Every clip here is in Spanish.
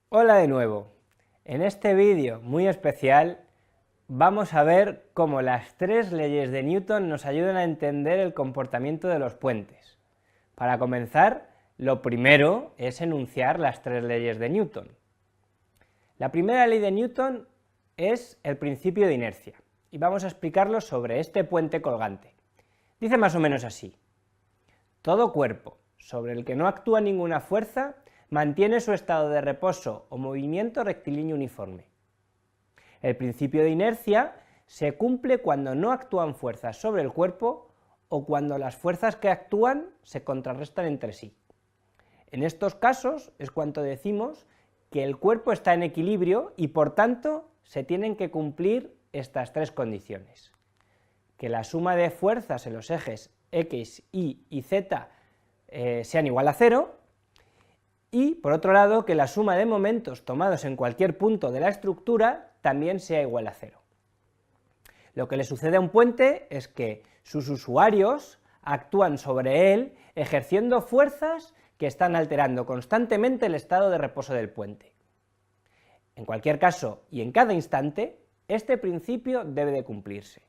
Hola de nuevo. En este vídeo muy especial vamos a ver cómo las tres leyes de Newton nos ayudan a entender el comportamiento de los puentes. Para comenzar, lo primero es enunciar las tres leyes de Newton. La primera ley de Newton es el principio de inercia, y vamos a explicarlo sobre este puente colgante. Dice más o menos así: todo cuerpo sobre el que no actúa ninguna fuerza mantiene su estado de reposo o movimiento rectilíneo uniforme. El principio de inercia se cumple cuando no actúan fuerzas sobre el cuerpo o cuando las fuerzas que actúan se contrarrestan entre sí. En estos casos es cuando decimos que el cuerpo está en equilibrio y por tanto se tienen que cumplir estas tres condiciones: que la suma de fuerzas en los ejes X, Y y Z sean igual a 0, y por otro lado que la suma de momentos tomados en cualquier punto de la estructura también sea igual a 0. Lo que le sucede a un puente es que sus usuarios actúan sobre él ejerciendo fuerzas que están alterando constantemente el estado de reposo del puente. En cualquier caso y en cada instante, este principio debe de cumplirse.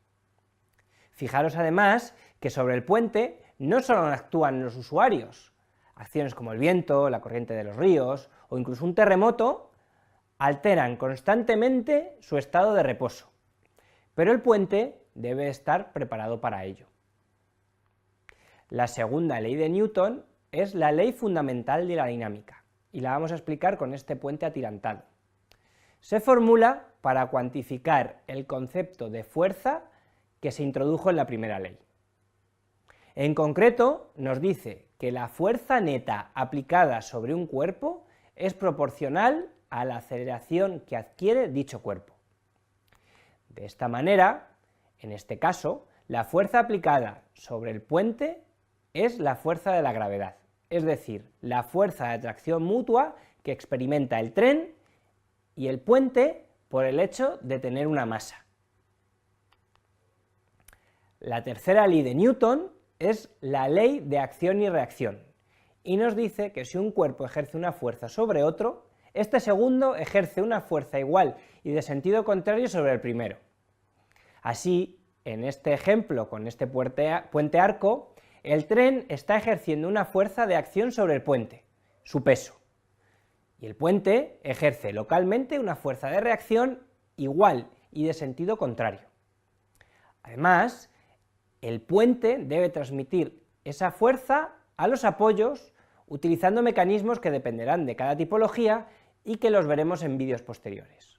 Fijaros además que sobre el puente no solo actúan los usuarios. Acciones como el viento, la corriente de los ríos o incluso un terremoto alteran constantemente su estado de reposo, pero el puente debe estar preparado para ello. La segunda ley de Newton es la ley fundamental de la dinámica, y la vamos a explicar con este puente atirantado. Se formula para cuantificar el concepto de fuerza que se introdujo en la primera ley. En concreto, nos dice que la fuerza neta aplicada sobre un cuerpo es proporcional a la aceleración que adquiere dicho cuerpo. De esta manera, en este caso, la fuerza aplicada sobre el puente es la fuerza de la gravedad, es decir, la fuerza de atracción mutua que experimenta el tren y el puente por el hecho de tener una masa. La tercera ley de Newton es la ley de acción y reacción, y nos dice que si un cuerpo ejerce una fuerza sobre otro, este segundo ejerce una fuerza igual y de sentido contrario sobre el primero. Así, en este ejemplo con este puente arco, el tren está ejerciendo una fuerza de acción sobre el puente, su peso, y el puente ejerce localmente una fuerza de reacción igual y de sentido contrario. Además, el puente debe transmitir esa fuerza a los apoyos utilizando mecanismos que dependerán de cada tipología y que los veremos en vídeos posteriores.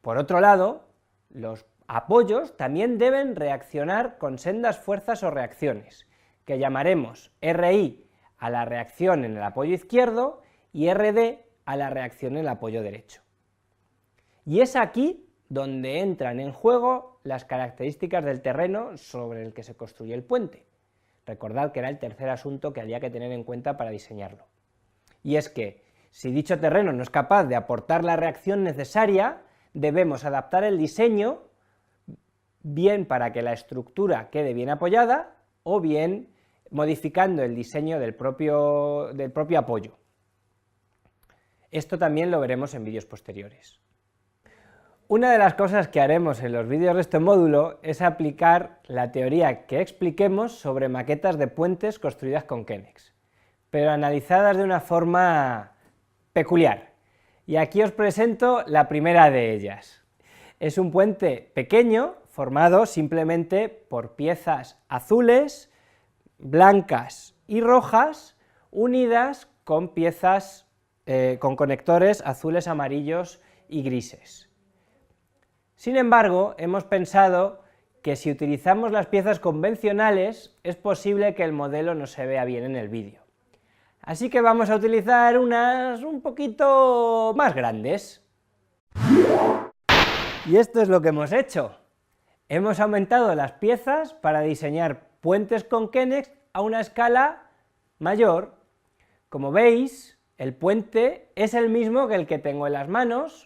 Por otro lado, los apoyos también deben reaccionar con sendas fuerzas o reacciones, que llamaremos RI a la reacción en el apoyo izquierdo y RD a la reacción en el apoyo derecho. Y es aquí donde entran en juego las características del terreno sobre el que se construye el puente. Recordad que era el tercer asunto que había que tener en cuenta para diseñarlo. Y es que, si dicho terreno no es capaz de aportar la reacción necesaria, debemos adaptar el diseño, bien para que la estructura quede bien apoyada, o bien modificando el diseño del propio apoyo. Esto también lo veremos en vídeos posteriores. Una de las cosas que haremos en los vídeos de este módulo es aplicar la teoría que expliquemos sobre maquetas de puentes construidas con Kennex, pero analizadas de una forma peculiar, y aquí os presento la primera de ellas. Es un puente pequeño formado simplemente por piezas azules, blancas y rojas unidas con piezas con conectores azules, amarillos y grises. Sin embargo, hemos pensado que si utilizamos las piezas convencionales es posible que el modelo no se vea bien en el vídeo. Así que vamos a utilizar unas un poquito más grandes. Y esto es lo que hemos hecho. Hemos aumentado las piezas para diseñar puentes con Kennex a una escala mayor. Como veis, el puente es el mismo que el que tengo en las manos,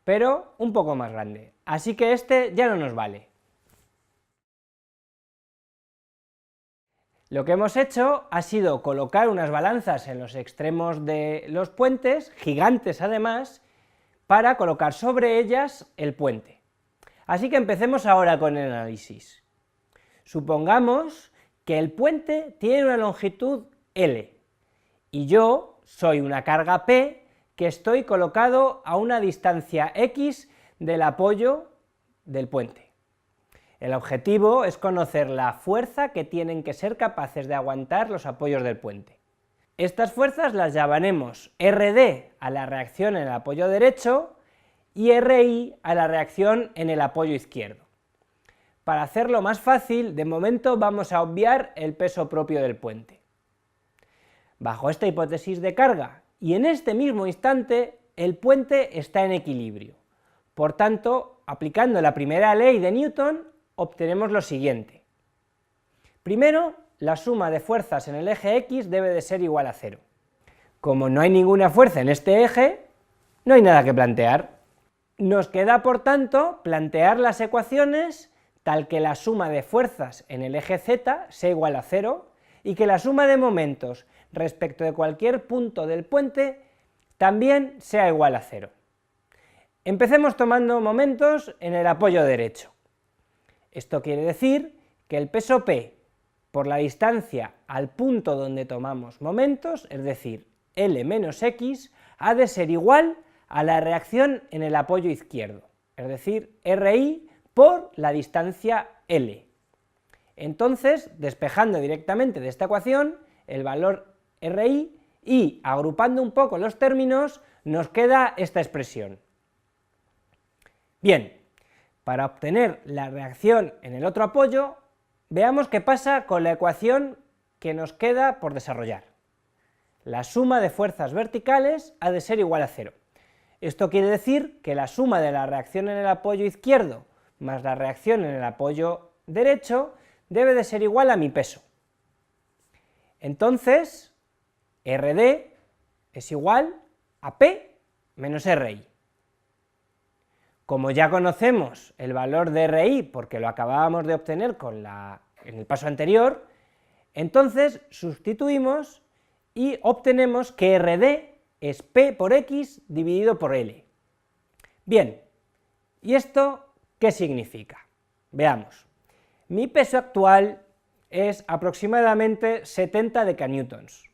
pero un poco más grande, así que este ya no nos vale. Lo que hemos hecho ha sido colocar unas balanzas en los extremos de los puentes, gigantes además, para colocar sobre ellas el puente. Así que empecemos ahora con el análisis. Supongamos que el puente tiene una longitud L, y yo soy una carga P que estoy colocado a una distancia X del apoyo del puente. El objetivo es conocer la fuerza que tienen que ser capaces de aguantar los apoyos del puente. Estas fuerzas las llamaremos RD a la reacción en el apoyo derecho y RI a la reacción en el apoyo izquierdo. Para hacerlo más fácil, de momento vamos a obviar el peso propio del puente. Bajo esta hipótesis de carga y en este mismo instante, el puente está en equilibrio. Por tanto, aplicando la primera ley de Newton, obtenemos lo siguiente. Primero, la suma de fuerzas en el eje X debe de ser igual a 0. Como no hay ninguna fuerza en este eje, no hay nada que plantear. Nos queda, por tanto, plantear las ecuaciones tal que la suma de fuerzas en el eje Z sea igual a 0 y que la suma de momentos respecto de cualquier punto del puente también sea igual a 0. Empecemos tomando momentos en el apoyo derecho. Esto quiere decir que el peso P por la distancia al punto donde tomamos momentos, es decir, L menos X, ha de ser igual a la reacción en el apoyo izquierdo, es decir, RI por la distancia L. Entonces, despejando directamente de esta ecuación el valor RI y agrupando un poco los términos, nos queda esta expresión. Bien, para obtener la reacción en el otro apoyo, veamos qué pasa con la ecuación que nos queda por desarrollar. La suma de fuerzas verticales ha de ser igual a 0. Esto quiere decir que la suma de la reacción en el apoyo izquierdo más la reacción en el apoyo derecho debe de ser igual a mi peso. Entonces, RD es igual a P menos RI. Como ya conocemos el valor de RI porque lo acabábamos de obtener en el paso anterior, entonces sustituimos y obtenemos que RD es P por X dividido por L. Bien, ¿y esto qué significa? Veamos. Mi peso actual es aproximadamente 70 decanewtons.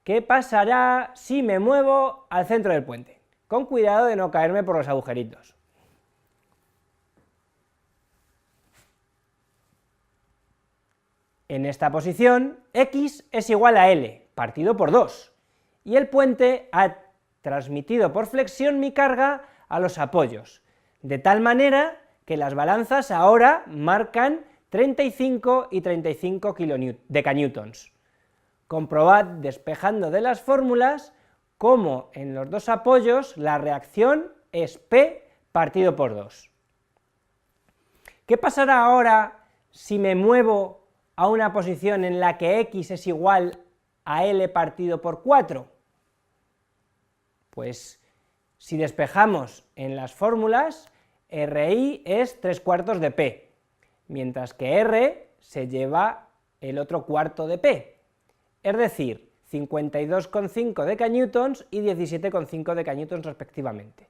¿Qué pasará si me muevo al centro del puente? Con cuidado de no caerme por los agujeritos. En esta posición, X es igual a L, partido por 2, y el puente ha transmitido por flexión mi carga a los apoyos, de tal manera que las balanzas ahora marcan 35 y 35 decanewtons. Comprobad, despejando de las fórmulas, cómo en los dos apoyos la reacción es P partido por 2. ¿Qué pasará ahora si me muevo a una posición en la que X es igual a L partido por 4? Pues si despejamos en las fórmulas, RI es 3/4 de P, mientras que R se lleva el otro cuarto de P, es decir, 52,5 decanewtons y 17,5 decanewtons respectivamente.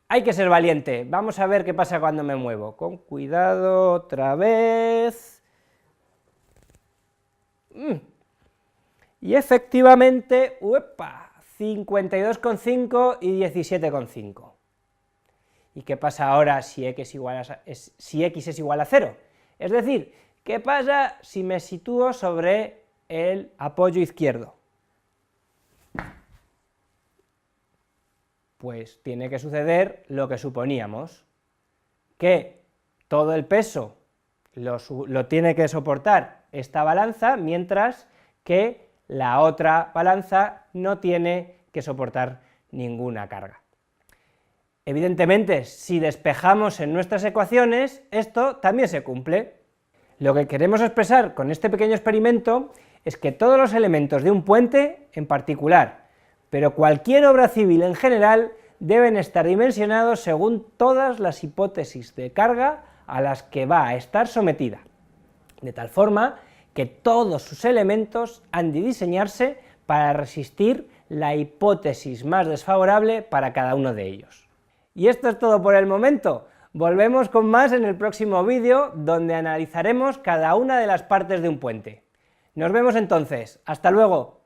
Hay que ser valiente, vamos a ver qué pasa cuando me muevo, con cuidado otra vez. Y efectivamente, 52,5 y 17,5. ¿Y qué pasa ahora si X es igual a 0? Es decir, ¿qué pasa si me sitúo sobre el apoyo izquierdo? Pues tiene que suceder lo que suponíamos, que todo el peso lo tiene que soportar esta balanza, mientras que la otra balanza no tiene que soportar ninguna carga. Evidentemente, si despejamos en nuestras ecuaciones, esto también se cumple. Lo que queremos expresar con este pequeño experimento es que todos los elementos de un puente en particular, pero cualquier obra civil en general, deben estar dimensionados según todas las hipótesis de carga a las que va a estar sometida. de tal forma que todos sus elementos han de diseñarse para resistir la hipótesis más desfavorable para cada uno de ellos. Y esto es todo por el momento. Volvemos con más en el próximo vídeo, donde analizaremos cada una de las partes de un puente. Nos vemos entonces. ¡Hasta luego!